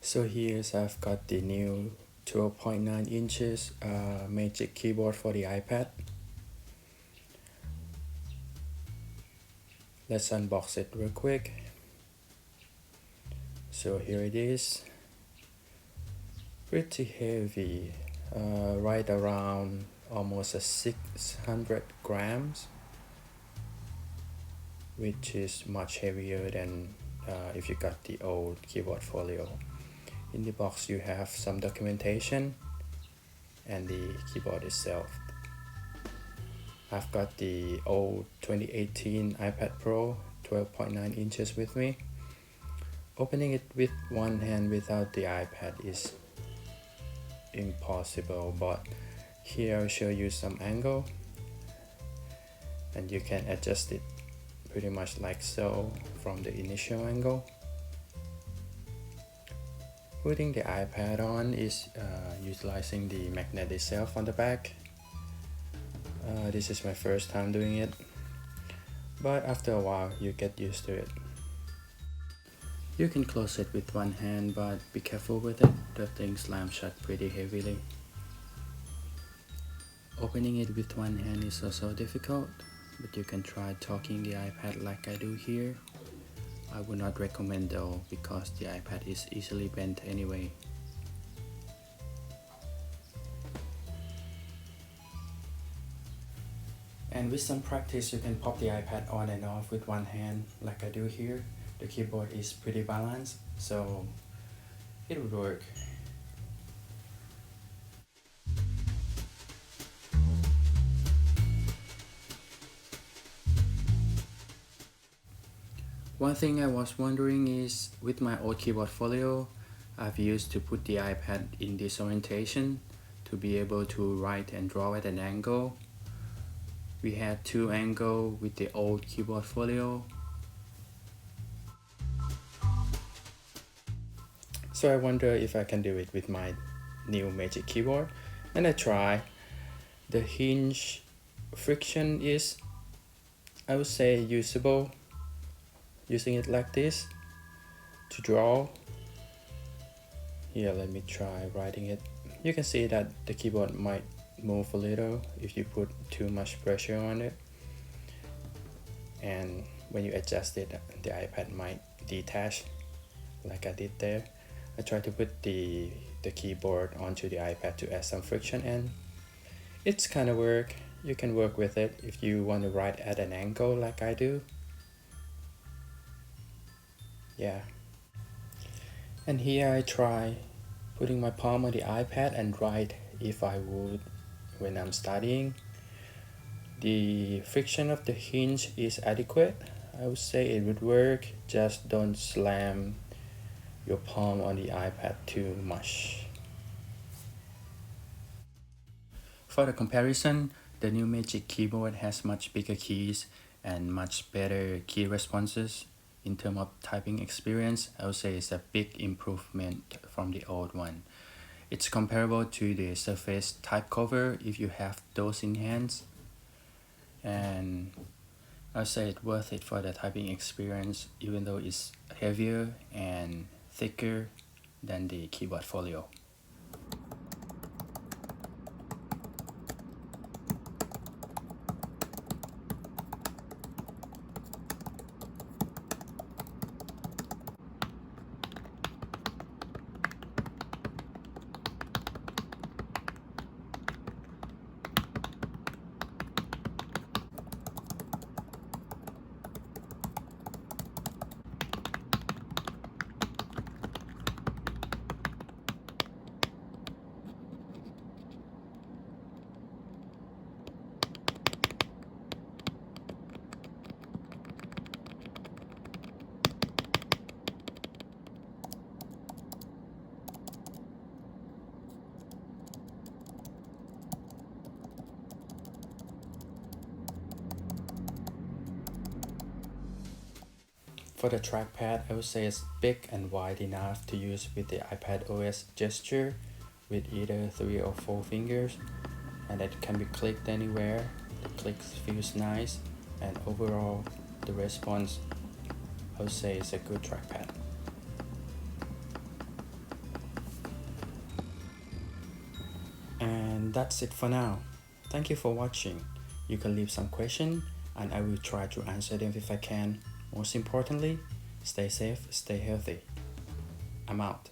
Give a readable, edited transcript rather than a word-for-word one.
So here's I've got the new 12.9 inches Magic keyboard for the iPad. Let's unbox it real quick. So here it is. Pretty heavy, right around almost 600 grams, which is much heavier than if you got the old keyboard folio. In the box you have some documentation and the keyboard itself. I've got the old 2018 iPad Pro 12.9 inches with me. Opening it with one hand without the iPad is impossible, but here I'll show you some angle and you can adjust it pretty much like so from the initial angle. Putting the iPad on is utilizing the magnet itself on the back. This is my first time doing it, but after a while you get used to it. You can close it with one hand, but be careful with it, the thing slams shut pretty heavily. Opening it with one hand is also difficult, but you can try talking the iPad like I do here. I would not recommend though, because the iPad is easily bent anyway. And with some practice you can pop the iPad on and off with one hand like I do here. The keyboard is pretty balanced, so it would work. One thing I was wondering is, with my old keyboard folio, I've used to put the iPad in this orientation to be able to write and draw at an angle. We had two angles with the old keyboard folio. So I wonder if I can do it with my new Magic keyboard, and I try. The hinge friction is, I would say, usable. Using it like this to draw. Here, let me try writing it. You can see that the keyboard might move a little if you put too much pressure on it, and when you adjust it, the iPad might detach like I did there. I tried to put the keyboard onto the iPad to add some friction, and it's kind of work. You can work with it if you want to write at an angle like I do. Yeah. And here I try putting my palm on the iPad and write if I would when I'm studying. The friction of the hinge is adequate. I would say it would work, just don't slam your palm on the iPad too much. For the comparison, the new Magic keyboard has much bigger keys and much better key responses. In terms of typing experience, I would say it's a big improvement from the old one. It's comparable to the Surface type cover if you have those in hands, and I would say it's worth it for the typing experience, even though it's heavier and thicker than the keyboard folio. For the trackpad, I would say it's big and wide enough to use with the iPad OS gesture with either 3 or 4 fingers, and it can be clicked anywhere. The click feels nice, and overall the response, I would say, is a good trackpad. And that's it for now. Thank you for watching. You can leave some questions and I will try to answer them if I can. Most importantly, stay safe, stay healthy. I'm out.